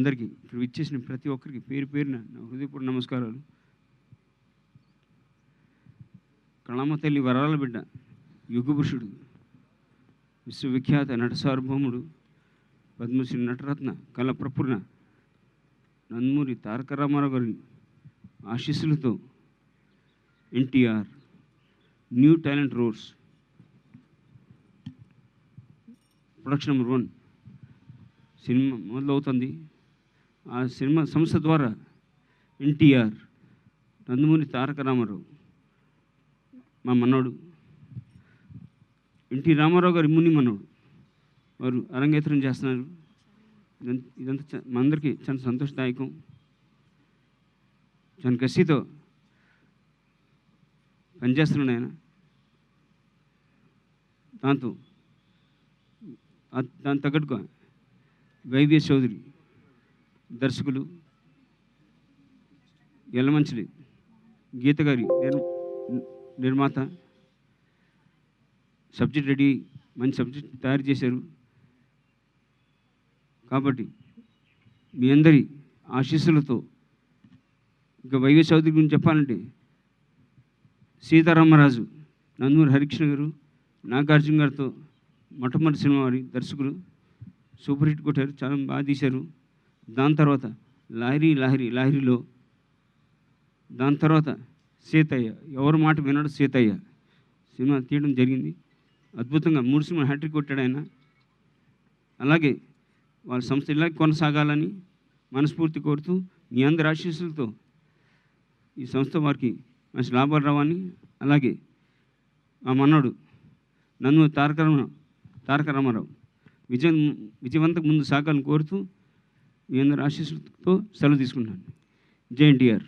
అందరికీ ఇక్కడ విచ్చేసిన ప్రతి ఒక్కరికి పేరు పేరున నా హృదయపూర్వక నమస్కారాలు. కళామ తల్లి వరాల బిడ్డ, యుగపురుషుడు, విశ్వవిఖ్యాత నట సార్వభౌముడు, పద్మశ్రీ నటరత్న కళ ప్రపూర్ణ నందమూరి తారక రామారావు గారి ఆశీస్సులతో NTR new talent roads production number 1 cinema మొదలవుతుంది. ఆ సినిమా సంస్థ ద్వారా ఎన్టీఆర్ నందమూరి తారక రామారావు మా మనోడు, ఎన్టీ రామారావు గారి ముని మనోడు వారు అరంగేత్రం చేస్తున్నారు. ఇదంతా మా అందరికీ చాలా సంతోషదాయకం. చాలా కసితో పనిచేస్తున్నాడు ఆయన. దాని తగ్గట్టుగా వైవిఎస్ చౌదరి దర్శకులు, ఎల్లమంచిలి గీత గారి నిర్మాత, సబ్జెక్ట్ రెడీ, మంచి సబ్జెక్ట్ తయారు చేశారు. కాబట్టి మీ అందరి ఆశీస్సులతో ఇంకా వైవిఎస్ చౌదరి గురించి చెప్పాలంటే సీతారామరాజు నందమూరి హరికృష్ణ గారు నాగార్జున గారితో మొట్టమొదటి సినిమా వారి దర్శకులు, సూపర్ హిట్ కొట్టారు, చాలా బాగా తీశారు. దాని తర్వాత లాహిరిలో దాని తర్వాత సీతయ్య, ఎవరి మాట వినడు సీతయ్య సినిమా తీయడం జరిగింది. అద్భుతంగా 3 సినిమా హ్యాట్రిక్ కొట్టాడు ఆయన. అలాగే వాళ్ళ సంస్థ ఇలాగే కొనసాగాలని మనస్ఫూర్తి కోరుతూ మీ అందరి ఆశీస్సులతో ఈ సంస్థ వారికి మంచి లాభాలు రావాలని, అలాగే మా మనోడు నందమూరి తారక రామారావు విజయవంతంగా ముందు సాగాలని కోరుతూ మీ అందరి ఆశీస్సులతో సెలవు తీసుకుంటున్నాను. జై ఎన్టీఆర్.